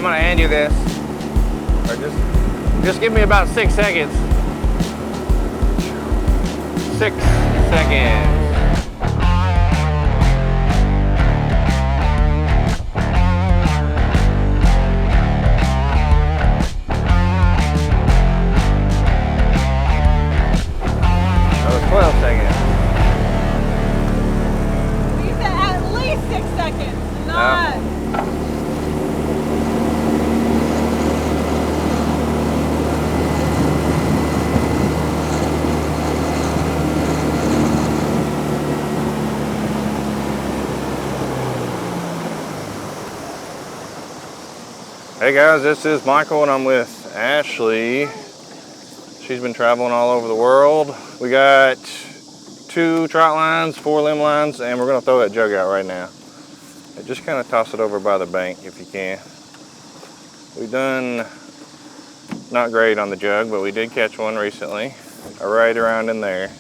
gonna hand you this. Or just give me about 6 seconds. 6 seconds. That was 12 seconds. You said at least 6 seconds, not. Hey guys, this is Michael and I'm with Ashley. She's been traveling all over the world. We got 2 trot lines, 4 limb lines, and we're gonna throw that jug out right now. And just kind of toss it over by the bank if you can. We've done not great on the jug, but we did catch one recently, right around in there.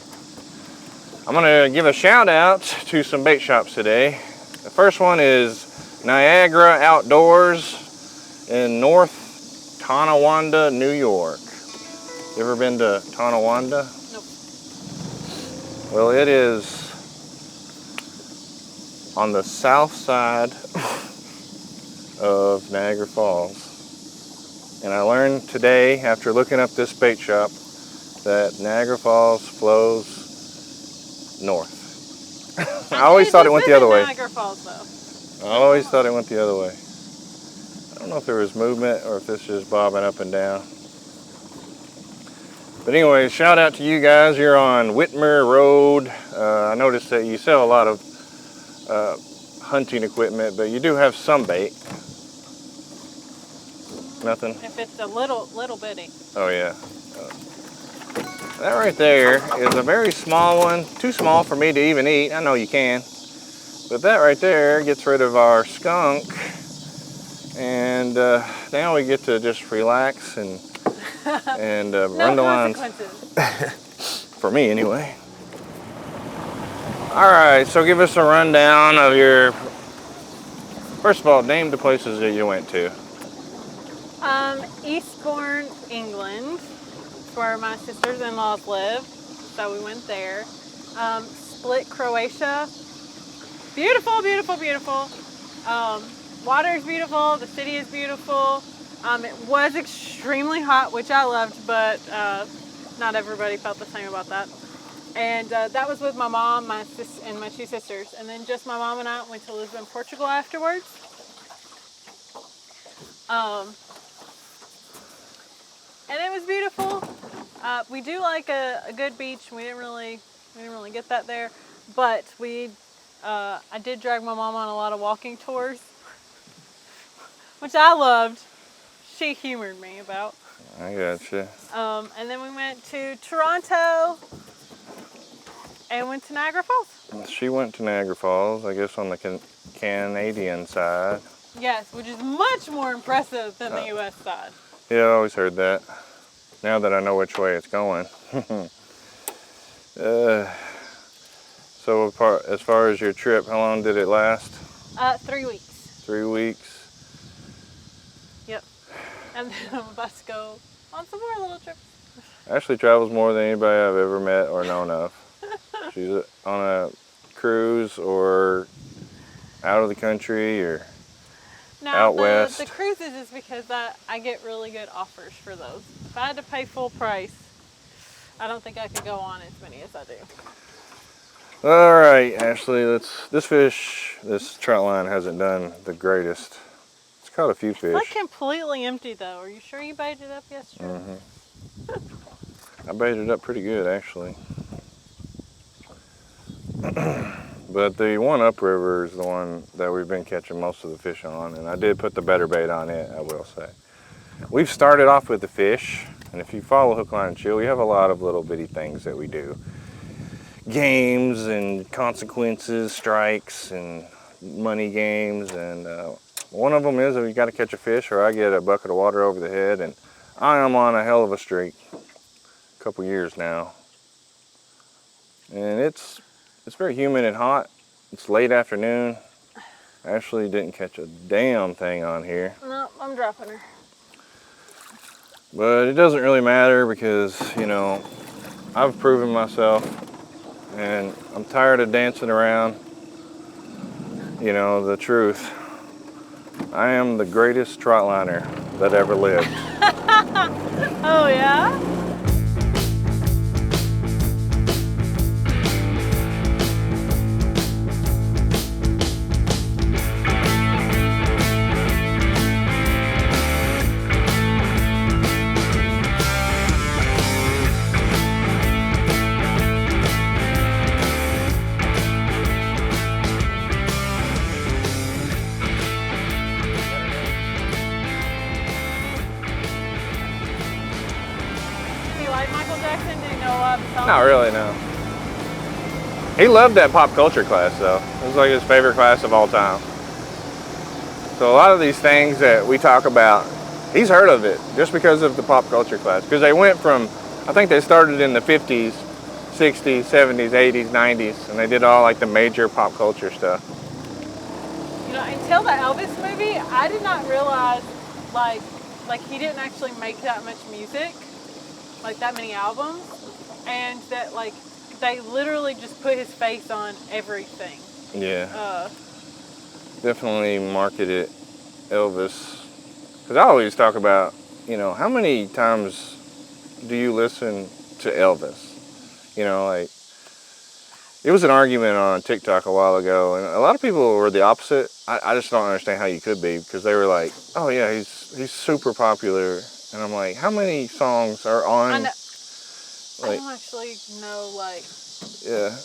I'm gonna give a shout out to some bait shops today. The first one is Niagara Outdoors in North Tonawanda, New York. You ever been to Tonawanda? Nope. Well, it is on the south side of Niagara Falls. And I learned today, after looking up this bait shop, that Niagara Falls flows north. I always thought it went the other way. Niagara Falls, though. I always thought it went the other way. I don't know if there was movement or if it's just bobbing up and down. But anyway, shout out to you guys. You're on Whitmer Road. I noticed that you sell a lot of hunting equipment, but you do have some bait. Nothing? If it's a little bitty. Oh yeah. That right there is a very small one. Too small for me to even eat. I know you can. But that right there gets rid of our skunk. And now we get to just relax and No run the lines. For me anyway. All right, so give us a rundown of your, first of all, name the places that you went to. Eastbourne, England. It's where my sisters-in-laws live, so we went there. Split, Croatia. Beautiful, beautiful, beautiful. Water is beautiful, the city is beautiful. It was extremely hot, which I loved, but not everybody felt the same about that. And that was with my mom, and my 2 sisters. And then just my mom and I went to Lisbon, Portugal afterwards. And it was beautiful. We do like a good beach. We didn't really get that there, but I did drag my mom on a lot of walking tours, which I loved. She humored me about. I gotcha. And then we went to Toronto and went to Niagara Falls. She went to Niagara Falls, I guess on the Canadian side. Yes, which is much more impressive than the U.S. side. Yeah, I always heard that. Now that I know which way it's going. So as far as your trip, how long did it last? 3 weeks. 3 weeks. Yep. And then I'm about to go on some more little trips. Ashley travels more than anybody I've ever met or known of. She's on a cruise or out of the country or out west. The cruises is because I get really good offers for those. If I had to pay full price, I don't think I could go on as many as I do. All right, Ashley, this trout line hasn't done the greatest. It's caught a few fish. It's like completely empty though. Are you sure you baited up yesterday? Mm-hmm. I baited up pretty good, actually. But the one upriver is the one that we've been catching most of the fish on, and I did put the better bait on it, I will say. We've started off with the fish, and if you follow Hooklinechill, we have a lot of little bitty things that we do. Games and consequences, strikes, and money games, and one of them is that you got to catch a fish or I get a bucket of water over the head, and I am on a hell of a streak. A couple years now. And it's very humid and hot. It's late afternoon. Ashley didn't catch a damn thing on here. No, I'm dropping her. But it doesn't really matter because, you know, I've proven myself and I'm tired of dancing around, you know, the truth. I am the greatest trotliner that ever lived. Oh yeah? Michael Jackson? Do you know a lot of songs? Not really, no. He loved that pop culture class though. It was like his favorite class of all time. So a lot of these things that we talk about, he's heard of it just because of the pop culture class. Because they went from, I think they started in the 50s, 60s, 70s, 80s, 90s, and they did all like the major pop culture stuff. You know, until the Elvis movie, I did not realize like he didn't actually make that much music, like that many albums, and that like they literally just put his face on everything. Yeah. Definitely marketed Elvis. Because I always talk about, you know, how many times do you listen to Elvis? You know, like, it was an argument on TikTok a while ago, and a lot of people were the opposite. I just don't understand how you could be, because they were like, oh yeah, he's super popular. And I'm like, how many songs are on? I don't actually know, like... Yeah.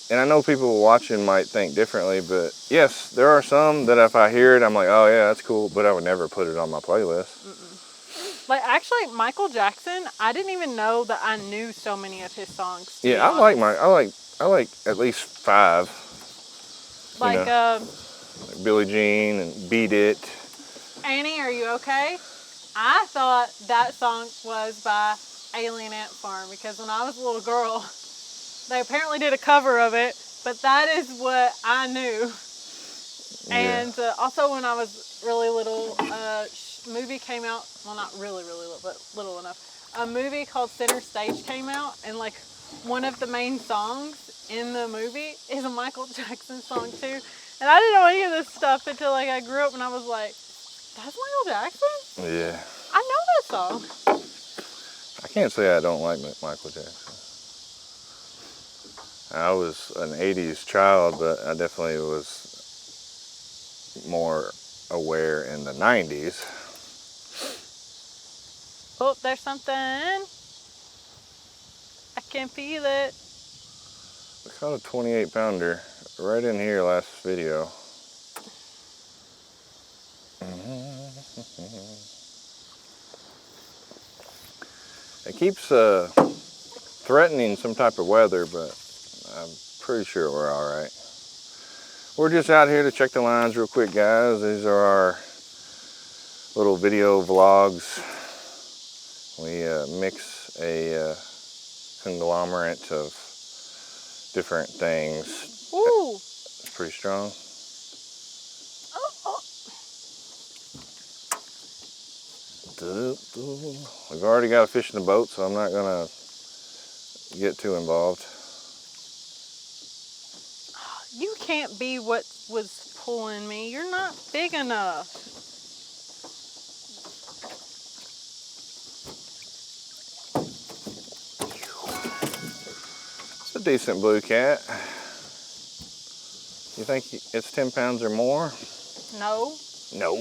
And I know people watching might think differently, but yes, there are some that if I hear it, I'm like, oh yeah, that's cool, but I would never put it on my playlist. Like, actually, Michael Jackson, I didn't even know that I knew so many of his songs. Yeah, I like at least 5. Like, you know, like Billie Jean and Beat It. Annie, Are You Okay? I thought that song was by Alien Ant Farm, because when I was a little girl, they apparently did a cover of it, but that is what I knew. Yeah. And also when I was really little, a movie came out, well not really little, but little enough. A movie called Center Stage came out, and like one of the main songs in the movie is a Michael Jackson song too. And I didn't know any of this stuff until like I grew up and I was like, that's Michael Jackson? Yeah. I know that song. I can't say I don't like Michael Jackson. I was an 80s child, but I definitely was more aware in the 90s. Oh, there's something. I can feel it. We caught a 28 pounder right in here last video. It keeps threatening some type of weather, but I'm pretty sure we're all right. We're just out here to check the lines real quick, guys. These are our little video vlogs. We mix a conglomerate of different things. Ooh. It's pretty strong. We've already got a fish in the boat, so I'm not gonna get too involved. You can't be what was pulling me. You're not big enough. It's a decent blue cat. You think it's 10 pounds or more? No. No.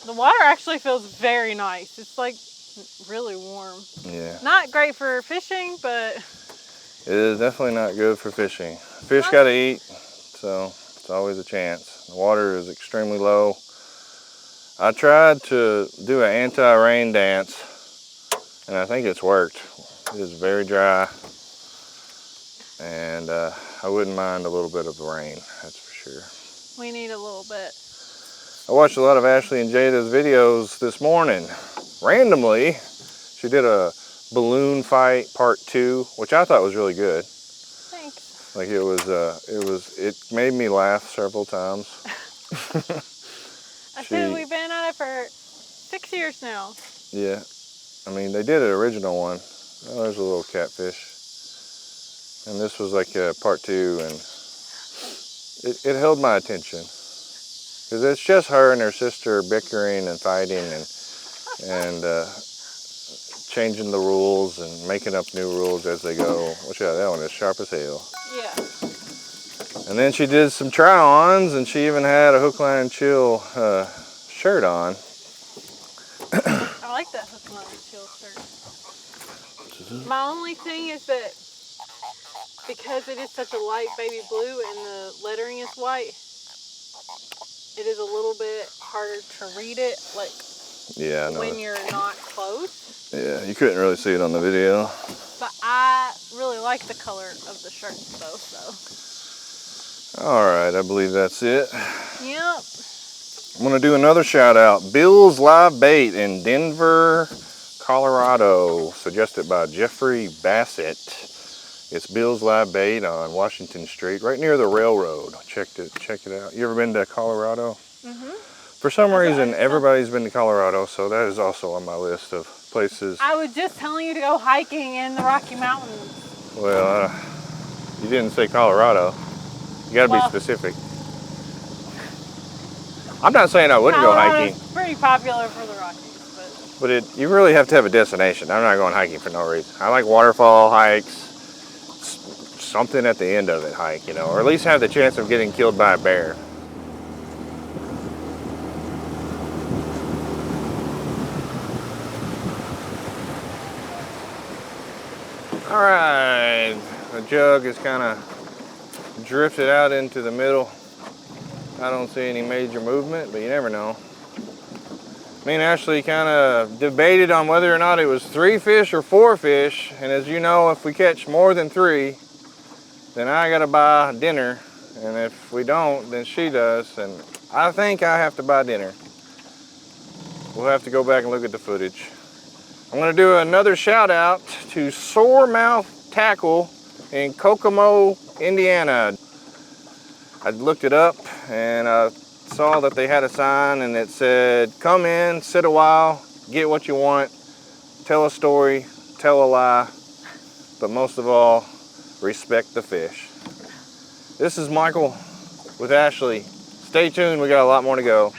The water actually feels very nice. It's like really warm. Yeah. Not great for fishing, but... It is definitely not good for fishing. Fish gotta eat, so it's always a chance. The water is extremely low. I tried to do an anti-rain dance, and I think it's worked. It is very dry, and I wouldn't mind a little bit of rain, that's for sure. We need a little bit. I watched a lot of Ashley and Jada's videos this morning. Randomly, she did a balloon fight part 2, which I thought was really good. Thanks. Like it made me laugh several times. We've been at it for 6 years now. Yeah. I mean, they did an original one. Oh, there's a little catfish. And this was like part 2, and it held my attention. Because it's just her and her sister bickering and fighting and changing the rules and making up new rules as they go. Watch out, that one is sharp as hell. Yeah. And then she did some try-ons, and she even had a hook, line, and chill shirt on. I like that hook, line, and chill shirt. My only thing is that because it is such a light baby blue and the lettering is white, it is a little bit harder to read it, like when you're not close. Yeah, you couldn't really see it on the video. But I really like the color of the shirt though, so. All right, I believe that's it. Yep. I'm gonna do another shout out. Bill's Live Bait in Denver, Colorado, suggested by Jeffrey Bassett. It's Bill's Live Bait on Washington Street, right near the railroad. Check it out. You ever been to Colorado? Mm-hmm. For some reason, everybody's been to Colorado, so that is also on my list of places. I was just telling you to go hiking in the Rocky Mountains. Well, you didn't say Colorado. You gotta be specific. I'm not saying I wouldn't go hiking. It's pretty popular for the Rockies, but you really have to have a destination. I'm not going hiking for no reason. I like waterfall hikes, something at the end of it hike, you know, or at least have the chance of getting killed by a bear. All right, the jug is kind of drifted out into the middle. I don't see any major movement, but you never know. Me and Ashley kind of debated on whether or not it was 3 fish or 4 fish, and as you know, if we catch more than 3, then I gotta buy dinner, and if we don't, then she does, and I think I have to buy dinner. We'll have to go back and look at the footage. I'm gonna do another shout out to Soremouth Tackle in Kokomo, Indiana. I looked it up and I saw that they had a sign and it said, come in, sit a while, get what you want, tell a story, tell a lie, but most of all, respect the fish. This is Michael with Ashley. Stay tuned, we got a lot more to go.